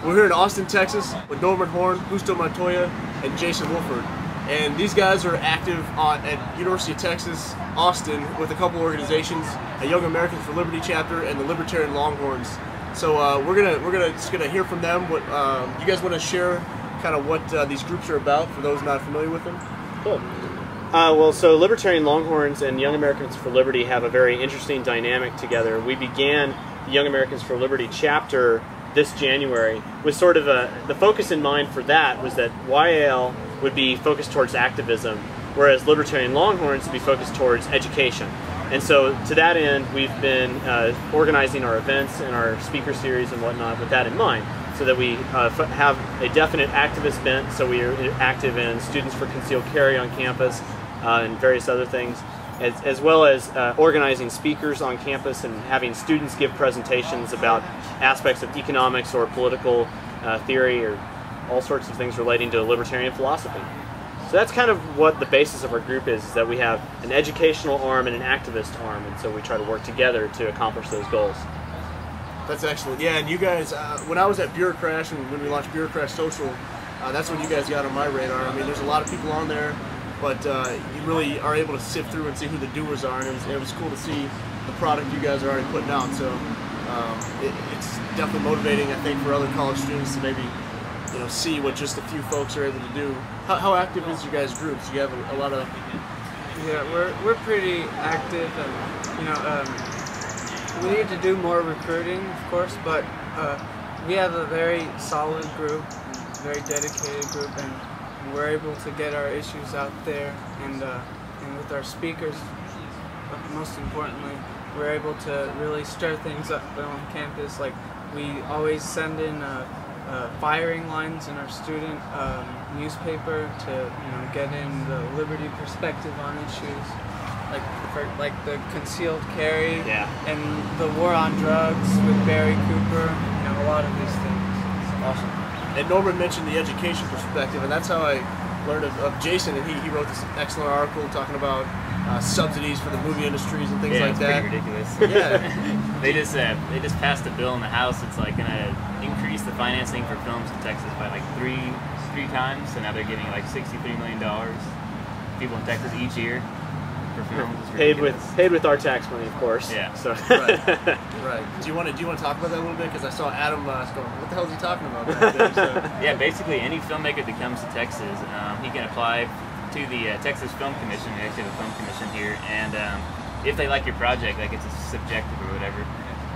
We're here in Austin, Texas with Norman Horn, Justo Montoya, and Jason Wolford. And these guys are active at University of Texas, Austin, with a couple organizations, a Young Americans for Liberty chapter and the Libertarian Longhorns. So we're just gonna hear from them. What you guys want to share, kind of what these groups are about for those not familiar with them? Cool. Well, so Libertarian Longhorns and Young Americans for Liberty have a very interesting dynamic together. We began the Young Americans for Liberty chapter this January with sort of the focus in mind for that was that YAL would be focused towards activism, whereas Libertarian Longhorns would be focused towards education. And so to that end, we've been organizing our events and our speaker series and whatnot with that in mind, so that we have a definite activist bent. So we are active in Students for Concealed Carry on campus and various other things, as well as organizing speakers on campus and having students give presentations about aspects of economics or political theory or all sorts of things relating to libertarian philosophy. So that's kind of what the basis of our group is that we have an educational arm and an activist arm, and so we try to work together to accomplish those goals. That's excellent. Yeah, and you guys, when I was at Bureaucrash and when we launched Bureaucrash Social, that's when you guys got on my radar. I mean, there's a lot of people on there, but you really are able to sift through and see who the doers are, and it was cool to see the product you guys are already putting out. So it's definitely motivating, I think, for other college students to maybe see what just a few folks are able to do. How active is your guys' groups? You have a lot of... Yeah, we're pretty active, and we need to do more recruiting, of course, but we have a very solid group, very dedicated group, and we're able to get our issues out there, and with our speakers, most importantly, we're able to really stir things up on campus. Like, we always send in firing lines in our student newspaper to get in the liberty perspective on issues, like the concealed carry, and the war on drugs with Barry Cooper. A lot of these things. Awesome. And Norman mentioned the education perspective, and that's how I learned of Jason. And he wrote this excellent article talking about subsidies for the movie industries and things like that. Pretty ridiculous. Yeah. they just passed a bill in the House. It's like gonna increase the financing for films in Texas by like three times, so now they're giving like $63 million people in Texas each year for films. Paid with our tax money, of course. Yeah. So right. Do you want to talk about that a little bit? Because I saw Adam going, "What the hell is he talking about?" Back there, so. Yeah, basically any filmmaker that comes to Texas, he can apply to the Texas Film Commission. We actually have a film commission here, and if they like your project, like it's a subjective or whatever,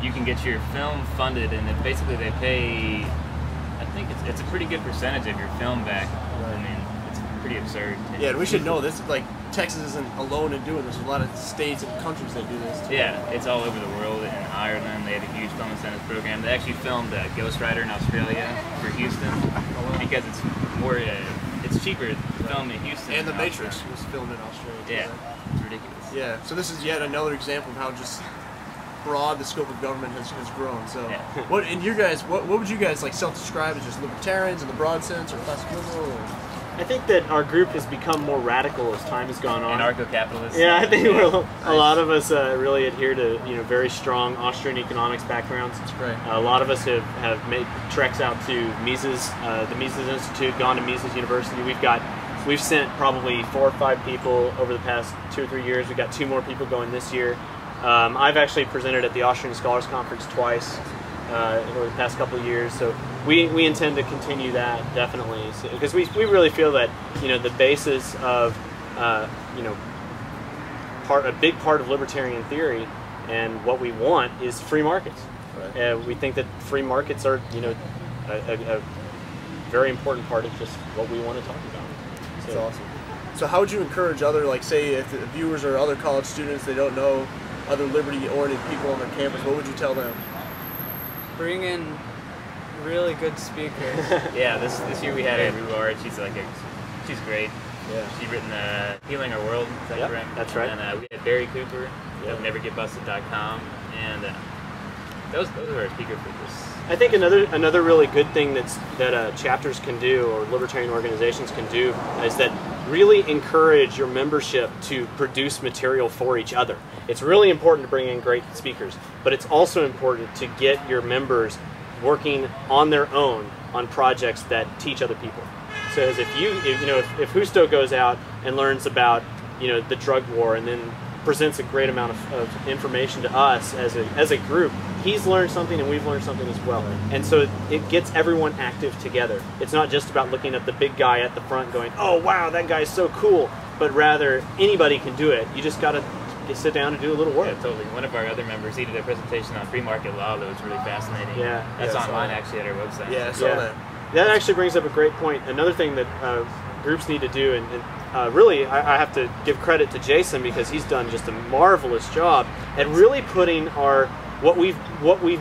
you can get your film funded, and then basically they pay, I think it's a pretty good percentage of your film back. I mean, it's pretty absurd. Yeah, and we should know this. Like, Texas isn't alone in doing this. There's a lot of states and countries that do this too. Yeah, it's all over the world. In Ireland, they have a huge film incentives program. They actually filmed Ghost Rider in Australia for Houston because it's more, it's cheaper to film in Houston. And The Matrix was filmed in Australia too. Yeah, it's ridiculous. Yeah, so this is yet another example of how just broad the scope of government has grown. So, what would you guys like self-describe as, just libertarians in the broad sense, or classic liberal? Or? I think that our group has become more radical as time has gone on. Anarcho-capitalists. Yeah, I think a lot of us really adhere to very strong Austrian economics backgrounds. That's great. A lot of us have made treks out to Mises, the Mises Institute, gone to Mises University. We've sent probably 4 or 5 people over the past 2 or 3 years. We've got 2 more people going this year. I've actually presented at the Austrian Scholars Conference twice over the past couple of years, so we intend to continue that definitely, because we really feel that the basis of a big part of libertarian theory and what we want is free markets. Right. We think that free markets are a very important part of just what we want to talk about. That's awesome. So how would you encourage other, like, say if the viewers are other college students, they don't know other liberty-oriented people on their campus, what would you tell them? Bring in really good speakers. Yeah, this year we had Rhuard. She's great. Yeah. She's written Healing Our World. Is that correct? That's right. And we had Barry Cooper of NeverGetBusted.com, and those are our speaker figures. I think another really good thing that chapters can do, or libertarian organizations can do, is that really encourage your membership to produce material for each other. It's really important to bring in great speakers, but it's also important to get your members working on their own on projects that teach other people. So as if Justo goes out and learns about the drug war and then presents a great amount of information to us as a group, he's learned something and we've learned something as well. And so it gets everyone active together. It's not just about looking at the big guy at the front going, oh wow, that guy's so cool, but rather anybody can do it. You just got to sit down and do a little work. Yeah, totally. One of our other members, he did a presentation on free market law that was really fascinating. Yeah. That's online actually at our website. Yeah, I saw that. That actually brings up a great point. Another thing that groups need to do, and really I have to give credit to Jason because he's done just a marvelous job at really putting what we've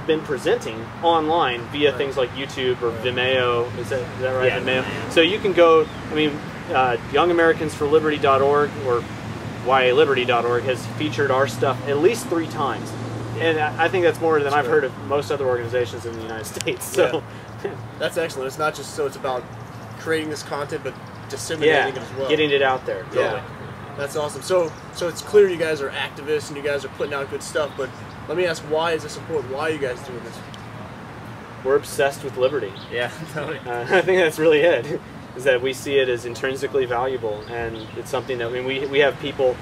been presenting online via things like YouTube or Vimeo. Is that right? Yeah, Vimeo. So you can go. I mean, YoungAmericansForLiberty.org or YALiberty.org has featured our stuff at least 3 times, and I think that's more than I've heard of most other organizations in the United States. So that's excellent. It's not just it's about creating this content, but disseminating it as well. Getting it out there. Yeah. Totally. That's awesome. So it's clear you guys are activists and you guys are putting out good stuff, but let me ask, why is this important? Why are you guys doing this? We're obsessed with liberty. Yeah, totally. I think that's really it, is that we see it as intrinsically valuable, and it's something that we have people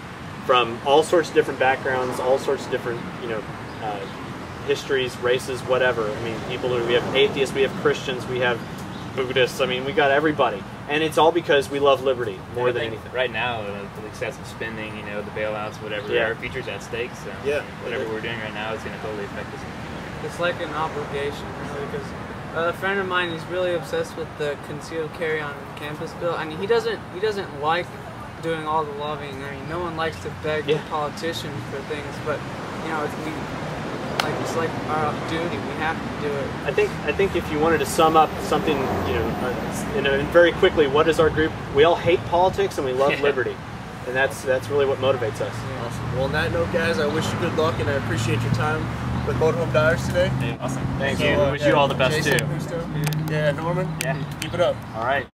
from all sorts of different backgrounds, all sorts of different histories, races, whatever. I mean, we have atheists, we have Christians, we have Buddhists. I mean, we got everybody, and it's all because we love liberty more than anything. Right now, the excessive spending, the bailouts, whatever, there are features at stake. So whatever we're doing right now is going to totally affect us. It's like an obligation, really, because a friend of mine is really obsessed with the concealed carry on campus bill. I mean, he doesn't like doing all the lobbying. I mean, no one likes to beg the politicians for things, but it's like our duty. We have to do it. I think if you wanted to sum up something, very quickly, what is our group? We all hate politics and we love liberty, and that's really what motivates us. Yeah. Awesome. Well, on that note, guys, I wish you good luck and I appreciate your time with Motorhome Dyers today. Hey, awesome. Thank you. We wish you all the best Jason, too. Yeah, Norman. Yeah. Keep it up. All right.